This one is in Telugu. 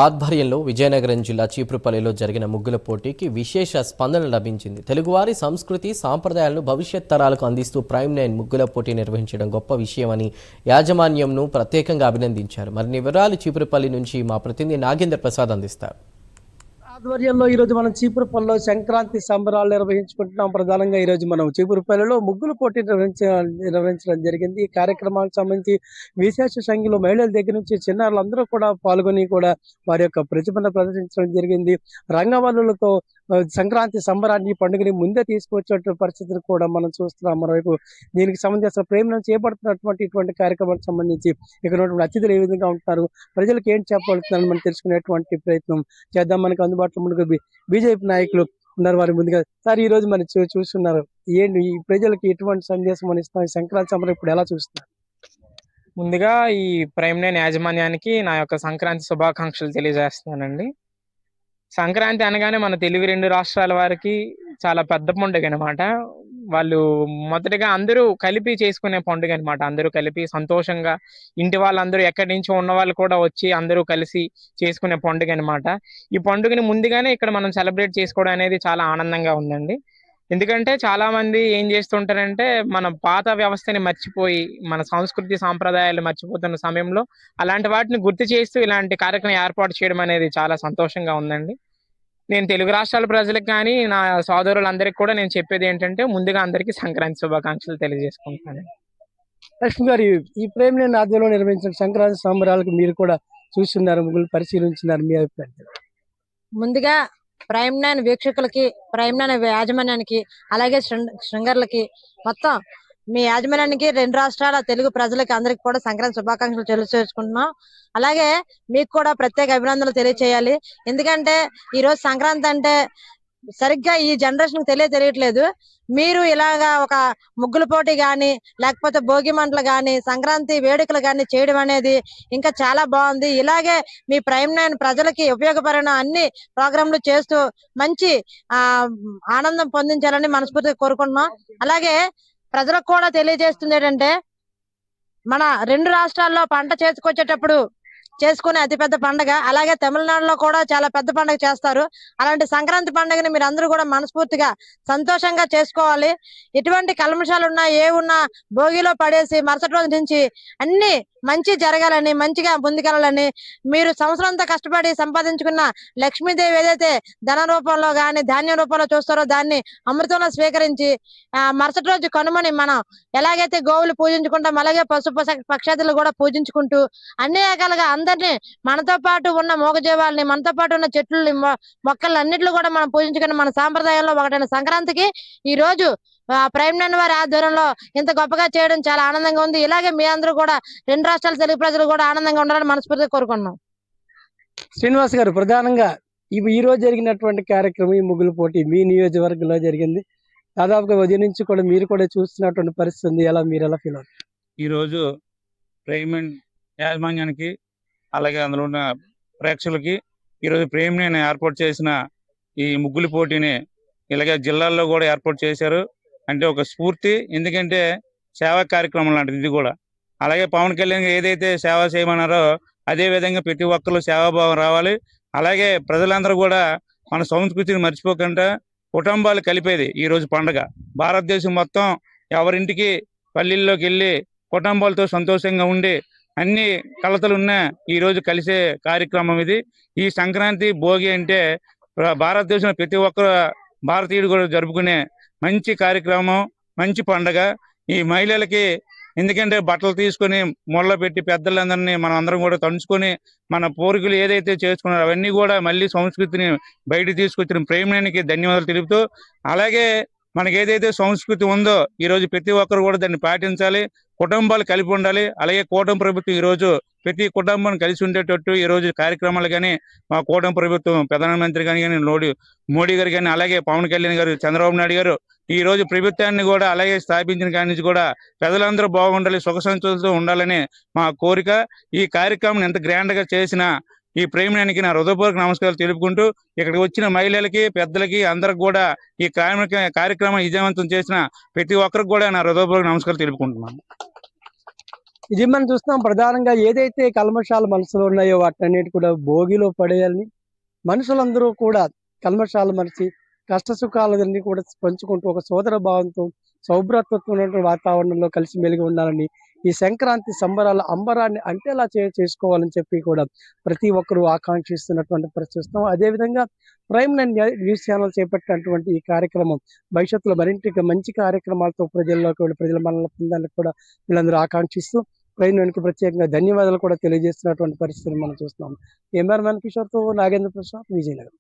ఆధ్వర్యంలో విజయనగరం జిల్లా చీపురుపల్లిలో జరిగిన ముగ్గుల పోటీకి విశేష స్పందన లభించింది. తెలుగువారి సంస్కృతి సాంప్రదాయాలను భవిష్యత్ తరాలకు అందిస్తూ ప్రైమ్9 ముగ్గుల పోటీ నిర్వహించడం గొప్ప విషయమని యాజమాన్యంను ప్రత్యేకంగా అభినందించారు. మరిన్ని వివరాలు చీపురుపల్లి నుంచి మా ప్రతినిధి నాగేంద్ర ప్రసాద్ అందిస్తారు. ఆధ్వర్యంలో ఈరోజు మనం చీపురుపల్లిలో సంక్రాంతి సంబరాలు నిర్వహించుకుంటున్నాం. ప్రధానంగా ఈరోజు మనం చీపురుపల్లిలో ముగ్గుల పోటీ నిర్వహించడం జరిగింది. ఈ కార్యక్రమాలకు సంబంధించి విశేష సంఖ్యలో మహిళల దగ్గర నుంచి చిన్నారులందరూ కూడా పాల్గొని కూడా వారి యొక్క ప్రతిభను ప్రదర్శించడం జరిగింది. రంగవల్లులతో సంక్రాంతి సంబరాన్ని పండుగని ముందే తీసుకొచ్చేటువంటి పరిస్థితిని కూడా మనం చూస్తున్నాం. మరోవైపు దీనికి సంబంధించిన ప్రేమను చేపడుతున్నటువంటి ఇటువంటి కార్యక్రమాలకు సంబంధించి ఇక్కడ ఉన్నటువంటి అతిథులు ఏ విధంగా ఉంటారు, ప్రజలకు ఏం చెప్పబడుతున్నారని మనం తెలుసుకునేటువంటి ప్రయత్నం చేద్దాం. మనకు అందుబాటులో ముందుకు బీజేపీ నాయకులు ఉన్నారు. వారి ముందుగా సార్, ఈ రోజు మనం చూస్తున్నారు, ఏంటి ఈ ప్రజలకు ఎటువంటి సందేశం అని ఇస్తాం? సంక్రాంతి సంబరం ఇప్పుడు ఎలా చూస్తున్నారు? ముందుగా ఈ ప్రైమ్9 యాజమాన్యానికి నా యొక్క సంక్రాంతి శుభాకాంక్షలు తెలియజేస్తున్నానండి. సంక్రాంతి అనగానే మన తెలుగు 2 రాష్ట్రాల వారికి చాలా పెద్ద పండుగ అనమాట. వాళ్ళు మొదటగా అందరూ కలిపి చేసుకునే పండుగ అనమాట. అందరూ కలిపి సంతోషంగా ఇంటి వాళ్ళందరూ ఎక్కడి నుంచో ఉన్న వాళ్ళు కూడా వచ్చి అందరూ కలిసి చేసుకునే పండుగ అనమాట. ఈ పండుగని ముందుగానే ఇక్కడ మనం సెలబ్రేట్ చేసుకోవడం అనేది చాలా ఆనందంగా ఉందండి. ఎందుకంటే చాలా మంది ఏం చేస్తుంటారంటే మన పాత వ్యవస్థని మర్చిపోయి మన సంస్కృతి సాంప్రదాయాలు మర్చిపోతున్న సమయంలో అలాంటి వాటిని గుర్తు చేస్తూ ఇలాంటి కార్యక్రమం ఏర్పాటు చేయడం అనేది చాలా సంతోషంగా ఉందండి. నేను తెలుగు రాష్ట్రాల ప్రజలకు కానీ నా సోదరులందరికీ కూడా నేను చెప్పేది ఏంటంటే ముందుగా అందరికీ సంక్రాంతి శుభాకాంక్షలు తెలియజేసుకుంటున్నాను. లక్ష్మి గారు, ఈ ప్రేమ ఆధ్వర్యంలో నిర్వహించిన సంక్రాంతి సంబరాలకు మీరు కూడా చూస్తున్నారు, ముగ్గులు పరిశీలించున్నారు, మీ అభిప్రాయం? ముందుగా ప్రైమ్9 వీక్షకులకి, ప్రైమ్9 యాజమాన్యానికి, అలాగే శృంగర్లకి, మొత్తం మీ యాజమాన్యానికి 2 రాష్ట్రాల తెలుగు ప్రజలకి అందరికి కూడా సంక్రాంతి శుభాకాంక్షలు తెలియజేసుకుంటున్నాం. అలాగే మీకు కూడా ప్రత్యేక అభినందనలు తెలియచేయాలి. ఎందుకంటే ఈ రోజు సంక్రాంతి అంటే సరిగ్గా ఈ జనరేషన్ తెలియట్లేదు. మీరు ఇలాగా ఒక ముగ్గుల పోటీ గాని, లేకపోతే భోగి మంటలు గాని, సంక్రాంతి వేడుకలు గాని చేయడం అనేది ఇంకా చాలా బాగుంది. ఇలాగే మీ ప్రైమ్9 ప్రజలకి ఉపయోగపడిన అన్ని ప్రోగ్రాంలు చేస్తూ మంచి ఆనందం పొందించాలని మనస్ఫూర్తిగా కోరుకుంటున్నాం. అలాగే ప్రజలకు కూడా తెలియజేస్తుంది ఏంటంటే మన 2 రాష్ట్రాల్లో పంట చేసుకొచ్చేటప్పుడు చేసుకునే అతిపెద్ద పండుగ. అలాగే తమిళనాడులో కూడా చాలా పెద్ద పండుగ చేస్తారు. అలాంటి సంక్రాంతి పండుగని మీరు అందరూ కూడా మనస్ఫూర్తిగా సంతోషంగా చేసుకోవాలి. ఎటువంటి కల్మషాలు ఉన్నా ఏ ఉన్నా భోగిలో పడేసి మరుసటి రోజు నుంచి అన్ని మంచి జరగాలని, మంచిగా ముందుకెళ్ళాలని, మీరు సంవత్సరం అంతా కష్టపడి సంపాదించుకున్న లక్ష్మీదేవి ఏదైతే ధన రూపంలో గాని ధాన్యం రూపంలో చూస్తారో దాన్ని అమృతంలో స్వీకరించి మరుసటి రోజు కనుమని మనం ఎలాగైతే గోవులు పూజించుకుంటాం అలాగే పశు పక్షాదులు కూడా పూజించుకుంటూ అన్ని రకాలుగా అందరినీ మనతో పాటు ఉన్న మూగజీవాలని, మనతో పాటు ఉన్న చెట్లని, మొక్కలు అన్నిట్లు కూడా మనం పూజించుకుని మన సాంప్రదాయంలో ఒకటైన సంక్రాంతికి ఈ రోజు ప్రైమ్9 వారి ఆధ్వర్యంలో ఇంత గొప్పగా చేయడం చాలా ఆనందంగా ఉంది. ఇలాగే మీ అందరూ కూడా 2 రాష్ట్రాల తెలుగు ప్రజలు కూడా ఆనందంగా ఉండాలని మనస్ఫూర్తిగా కోరుకుంటున్నాం. శ్రీనివాస్ గారు, ప్రధానంగా ఈ రోజు జరిగినటువంటి కార్యక్రమం, ఈ ముగ్గుల పోటీ మీ నియోజకవర్గంలో జరిగింది. దాదాపుగా ఉదయం నుంచి కూడా మీరు కూడా చూస్తున్నటువంటి పరిస్థితి ఉంది. మీరు ఎలా ఫీల్ అవుతారు? ఈరోజు ప్రైమ్9 యాజమాన్యానికి అలాగే అందులో ఉన్న ప్రేక్షకులకి ఈరోజు ప్రేమ్9 ఏర్పాటు చేసిన ఈ ముగ్గుల పోటీని ఇలాగే జిల్లాల్లో కూడా ఏర్పాటు చేశారు. అంటే ఒక స్ఫూర్తి, ఎందుకంటే సేవా కార్యక్రమం లాంటిది ఇది కూడా. అలాగే పవన్ కళ్యాణ్ ఏదైతే సేవ చేయమన్నారో అదే విధంగా ప్రతి ఒక్కరు సేవాభావం రావాలి. అలాగే ప్రజలందరూ కూడా మన సంస్కృతిని మర్చిపోకుండా కుటుంబాలు కలిపేది ఈ రోజు పండుగ. భారతదేశం మొత్తం ఎవరింటికి పల్లెల్లోకి వెళ్ళి కుటుంబాలతో సంతోషంగా ఉండి అన్ని కలతలు ఉన్న ఈ రోజు కలిసే కార్యక్రమం ఇది. ఈ సంక్రాంతి భోగి అంటే భారతదేశంలో ప్రతి ఒక్క భారతీయుడు కూడా జరుపుకునే మంచి కార్యక్రమం, మంచి పండగ. ఈ మహిళలకి ఎందుకంటే బట్టలు తీసుకొని మొదలు పెట్టి పెద్దలందరినీ మనం అందరం కూడా తలుచుకొని మన పూర్వీకులు ఏదైతే చేసుకున్నారో అవన్నీ కూడా మళ్ళీ సంస్కృతిని బయట తీసుకొచ్చిన ప్రేమకి ధన్యవాదాలు తెలుపుతూ, అలాగే మనకి ఏదైతే సంస్కృతి ఉందో ఈ రోజు ప్రతి ఒక్కరు కూడా దాన్ని పాటించాలి. కుటుంబాలు కలిపి ఉండాలి. అలాగే కూటమి ప్రభుత్వం ఈ రోజు ప్రతి కుటుంబాన్ని కలిసి ఉండేటట్టు ఈ రోజు కార్యక్రమాలు కానీ మా కూటమి ప్రభుత్వం ప్రధానమంత్రి కానీ మోడీ గారు కానీ అలాగే పవన్ కళ్యాణ్ గారు, చంద్రబాబు నాయుడు గారు ఈ రోజు ప్రభుత్వాన్ని కూడా అలాగే స్థాపించిన కాడి నుంచి కూడా ప్రజలందరూ బాగుండాలి, సుఖ సంతోషాలతో ఉండాలని మా కోరిక. ఈ కార్యక్రమం ఎంత గ్రాండ్ గా చేసినా ఈ ప్రేమకి నా హృదయపూర్వక నమస్కారాలు తెలుపుకుంటూ ఇక్కడికి వచ్చిన మహిళలకి, పెద్దలకి అందరికి కూడా ఈ కార్యక్రమం విజయవంతం చేసిన ప్రతి ఒక్కరికి కూడా నా హృదయపూర్వక నమస్కారాలు తెలుపుకుంటున్నాను. ఇది మనం చూస్తున్నాం ప్రధానంగా ఏదైతే కల్మషాలు మనసులో ఉన్నాయో వాటన్నిటి కూడా భోగిలో పడేయాలని మనుషులందరూ కూడా కల్మషాలు మరిచి కష్ట సుఖాలన్నీ కూడా పంచుకుంటూ ఒక సోదర భావంతో సౌభ్రాతృత్వం ఉన్నటువంటి వాతావరణంలో కలిసి మెలిగి ఉండాలని ఈ సంక్రాంతి సంబరాల అంబరాన్ని అంటేలా చేసుకోవాలని చెప్పి కూడా ప్రతి ఒక్కరూ ఆకాంక్షిస్తున్నటువంటి పరిస్థితి చూస్తాం. అదేవిధంగా ప్రైమ్ నైన్ న్యూస్ ఛానల్ చేపట్టినటువంటి ఈ కార్యక్రమం భవిష్యత్తులో మరింటి మంచి కార్యక్రమాలతో ప్రజల్లోకి వెళ్ళి ప్రజల మనల్ని పొందాలని కూడా వీళ్ళందరూ ఆకాంక్షిస్తూ ప్రైమ్ నైన్కి ప్రత్యేకంగా ధన్యవాదాలు కూడా తెలియజేస్తున్నటువంటి పరిస్థితిని మనం చూస్తున్నాం. కెమెరామెన్ కిషోర్తో నాగేంద్ర ప్రసాద్, విజయనగరం.